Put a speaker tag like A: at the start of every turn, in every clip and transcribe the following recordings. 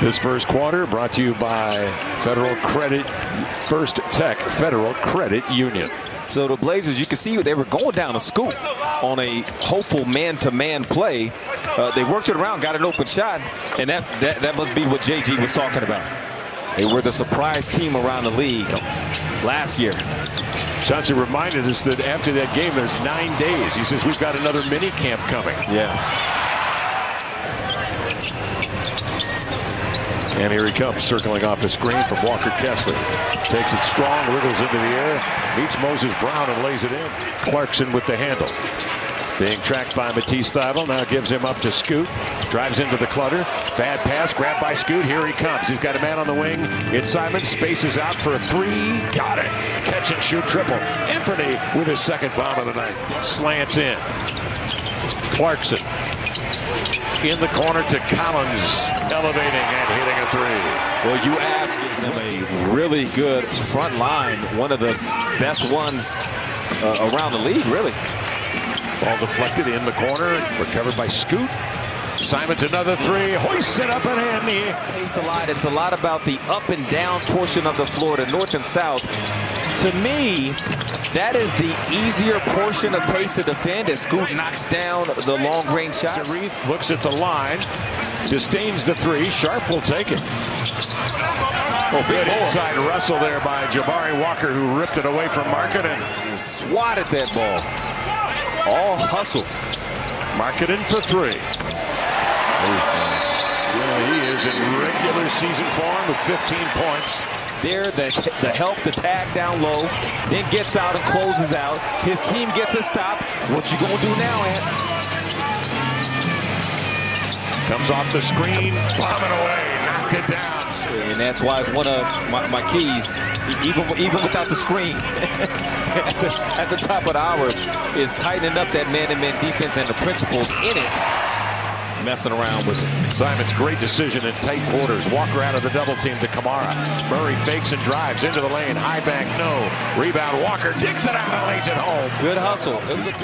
A: This first quarter brought to you by Federal Credit, First Tech Federal Credit Union.
B: So the Blazers, you can see they were going down a scoop on a hopeful man-to-man play. They worked it around, got an open shot, and that must be what JG was talking about. They were the surprise team around the league last year.
A: Chauncey reminded us that after that game, there's 9 days. He says, we've got another mini camp coming.
B: Yeah.
A: And here he comes, circling off a screen from Walker Kessler. Takes it strong, wriggles into the air, meets Moses Brown and lays it in. Clarkson with the handle. Being tracked by Matisse Thybulle, now gives him up to Scoot. Drives into the clutter. Bad pass, grabbed by Scoot. Here he comes. He's got a man on the wing. It's Simon. Spaces out for a three. Got it. Catch and shoot triple. Anthony with his second bomb of the night. Slants in. Clarkson in the corner to Collins. Elevating and hitting a three.
B: Well, you ask, gives him a really good front line. One of the best ones around the league, really.
A: Ball deflected in the corner, recovered by Scoot. Simon's another three, hoists it up and in.
B: Pace a lot. It's a lot about the up and down portion of the floor, the north and south. To me, that is the easier portion of pace to defend as Scoot knocks down the long range shot.
A: Reed looks at the line, disdains the three. Sharp will take it. Oh, good inside wrestle there by Jabari Walker, who ripped it away from Markkanen.
B: Swatted that ball. All hustle.
A: Markkanen for three. Yeah, he is in regular season form with 15 points.
B: There, the help, the tag down low, then gets out and closes out. His team gets a stop. What you gonna do now, Ant?
A: Comes off the screen, bombing away, knocked it down.
B: And that's why it's one of my keys, even without the screen. at the top of the hour, is tightening up that man-to-man defense and the principles in it. Messing around with it.
A: Simon's great decision in tight quarters. Walker out of the double team to Kamara. Murray fakes and drives into the lane. High bank, no. Rebound, Walker digs it out and lays it home.
B: Good hustle.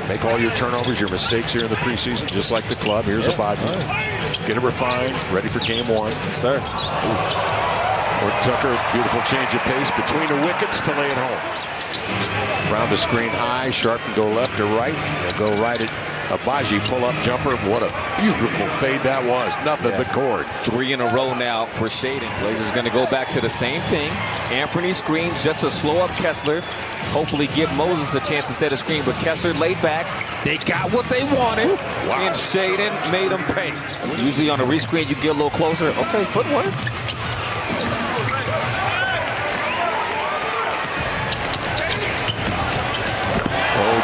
A: Make all your turnovers, your mistakes here in the preseason, just like the club. Here's a Abaji. Get it refined, ready for game one.
B: Yes, sir.
A: Or Tucker, beautiful change of pace between the wickets to lay it home. Round the screen high, Sharp can go left or right. They'll go right at Abaji, pull-up jumper. What a beautiful fade that was. Nothing but cord.
B: 3 in a row now for Shaden. Blazers going to go back to the same thing. Anthony screens just to slow up Kessler. Hopefully give Moses a chance to set a screen. But Kessler laid back. They got what they wanted. Wow. And Shaden made them pay. Usually on a rescreen, you get a little closer. Okay, footwork.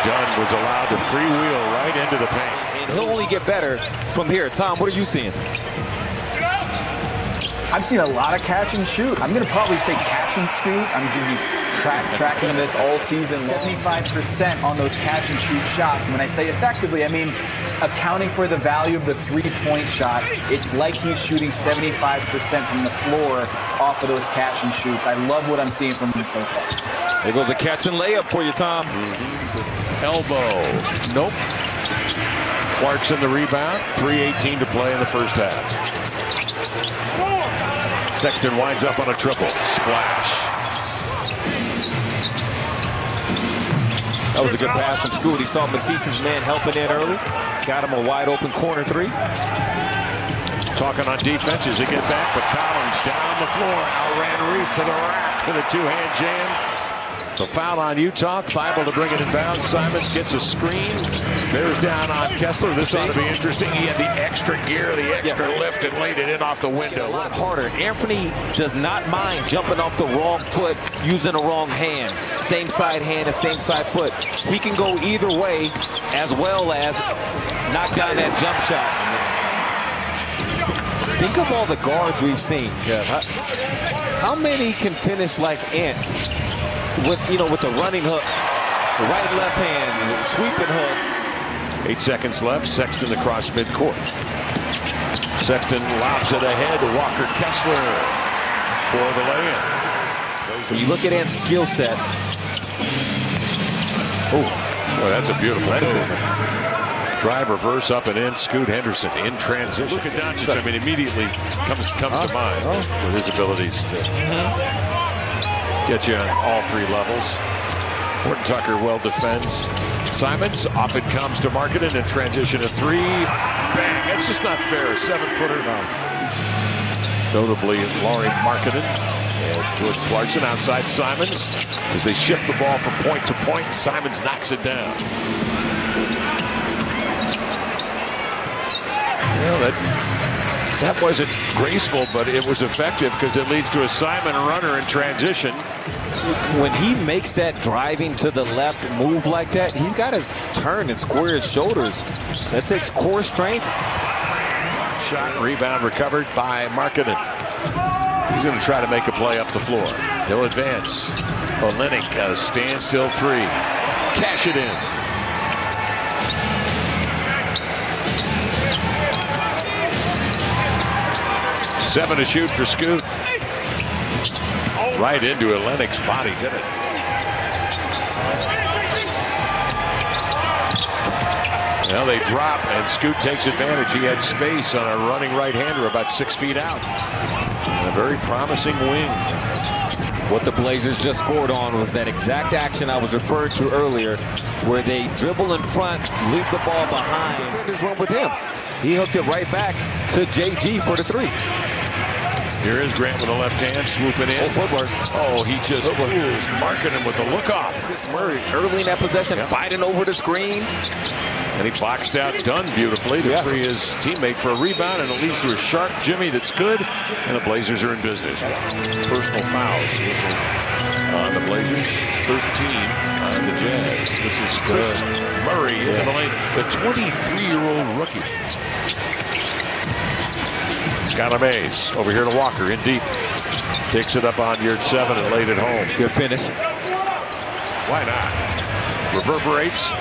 A: Dunn was allowed to freewheel right into the paint.
B: And he'll only get better from here. Tom, what are you seeing?
C: I've seen a lot of catch and shoot. I'm going to probably say catch and scoot. I'm going to be tracking this all season. 75% on those catch and shoot shots. And when I say effectively, I mean accounting for the value of the three-point shot. It's like he's shooting 75% from the floor off of those catch and shoots. I love what I'm seeing from him so far.
B: There goes a catch and layup for you, Tom.
A: Elbow. Nope. Clarkson the rebound. 3:18 to play in the first half. Sexton winds up on a triple. Splash.
B: That was a good pass from Scoot. He saw Matisse's man helping in early. Got him a wide open corner three.
A: Talking on defense as they get back, but Collins down the floor. Outran Reef to the rack with a two-hand jam. The foul on Utah. Thybulle to bring it in bounds. Simons gets a screen. Bears down on Kessler. This ought to be interesting. He had the extra gear, the extra lift, and laid it in off the window.
B: A lot harder. Anthony does not mind jumping off the wrong foot using the wrong hand. Same side hand and same side foot. He can go either way as well as knock down that jump shot. Think of all the guards we've seen. How many can finish like Ant? With the running hooks, the right and left hand, sweeping hooks.
A: 8 seconds left. Sexton across midcourt. Sexton lobs it ahead to Walker Kessler for the lay-in.
B: When you look at Ant's skill set.
A: Oh, that's a beautiful athleticism. Drive, reverse, up and in. Scoot Henderson in transition. Look at Doncic. I mean, immediately comes to mind with his abilities to get you on all three levels. Horton Tucker well defends. Simons, off it comes to Markkanen in transition of three. Bang! That's just not fair. A 7-footer. Notably, Lauri Markkanen and George Clarkson outside Simons as they shift the ball from point to point. Simons knocks it down. Well, that wasn't graceful, but it was effective because it leads to a Simon runner in transition.
B: When he makes that driving to the left move like that, he's got to turn and square his shoulders. That takes core strength.
A: Shot, rebound recovered by Markkanen. He's going to try to make a play up the floor. He'll advance. Olynyk, a standstill three. Cash it in. Seven to shoot for Scoot. Right into Olynyk's body, did it? Well, they drop, and Scoot takes advantage. He had space on a running right-hander about 6 feet out. And a very promising wing.
B: What the Blazers just scored on was that exact action I was referring to earlier, where they dribble in front, leave the ball behind. Defenders run with him. He hooked it right back to JG for the three.
A: Here is Grant with the left hand, swooping in.
B: Footwork.
A: Oh, he just fools Markkanen with the look off.
B: Chris Murray early in that possession, fighting over the screen.
A: And he boxed out Dunn beautifully to free his teammate for a rebound, and it leads to a sharp Jimmy that's good, and the Blazers are in business. Personal fouls on the Blazers, 13 on the Jazz. This is Chris Murray in the lane, the 23-year-old rookie. Skylar Mays over here to Walker in deep. Takes it up on yard 7 and laid it home.
B: Good finish.
A: Why not? Reverberates.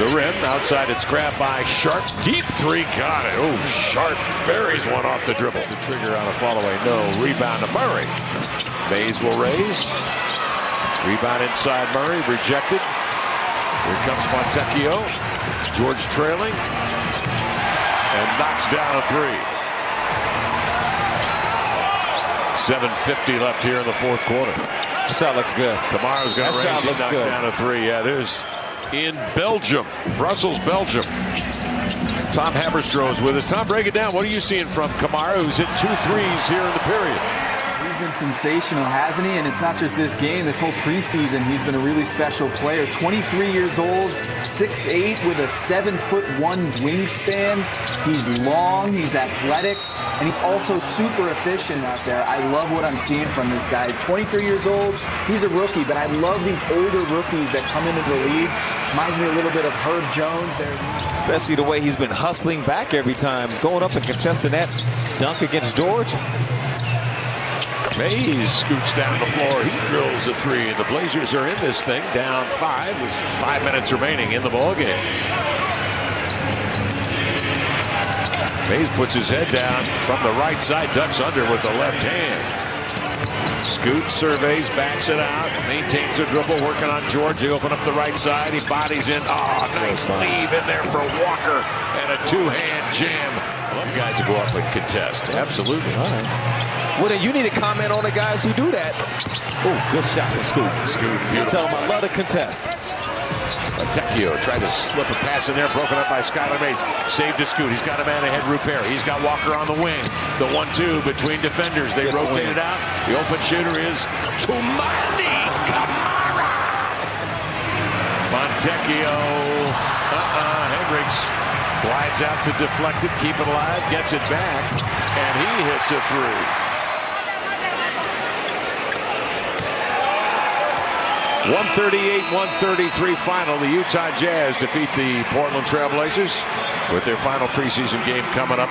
A: The rim outside. It's grabbed by Sharp. Deep three. Got it. Oh, Sharp buries one off the dribble. The trigger on a follow away. No. Rebound to Murray. Mays will raise. Rebound inside Murray. Rejected. Here comes Fontecchio. George trailing. And knocks down a three. 7:50 left here in the fourth quarter.
B: That shot looks good.
A: Kamaro's got range. He knocks down a three. Yeah, there's in Belgium, Brussels, Belgium. Tom Haberstroh is with us. Tom, break it down. What are you seeing from Kamara, who's hit 2 threes here in the period?
C: He's been sensational, hasn't he? And it's not just this game. This whole preseason, he's been a really special player. 23 years old, 6'8", with a 7'1" wingspan. He's long, he's athletic, and he's also super efficient out there. I love what I'm seeing from this guy. 23 years old, he's a rookie, but I love these older rookies that come into the league. Reminds me a little bit of Herb Jones there.
B: Especially the way he's been hustling back every time, going up and contesting that dunk against George.
A: Mays scoots down the floor. He drills a three, and the Blazers are in this thing, down 5 with 5 minutes remaining in the ballgame. Mays puts his head down from the right side, ducks under with the left hand. Scoot surveys, backs it out, maintains the dribble, working on George. They open up the right side. He bodies in. Oh, nice leave in there for Walker, and a two-hand jam. I love guys who go up and contest. Absolutely.
B: All right. Well, then you need to comment on the guys who do that. Oh, good shot from Scoot.
A: Scoot,
B: you tell him I love to contest.
A: Fontecchio tried to slip a pass in there, broken up by Skylar Mays. Saved to Scoot. He's got a man ahead, Rupert. He's got Walker on the wing. The 1-2 between defenders. They rotate it out. The open shooter is Tumandi Kamara. Fontecchio. Hendricks glides out to deflect it, keep it alive, gets it back, and he hits a three. 138-133 final. The Utah Jazz defeat the Portland Trail Blazers with their final preseason game coming up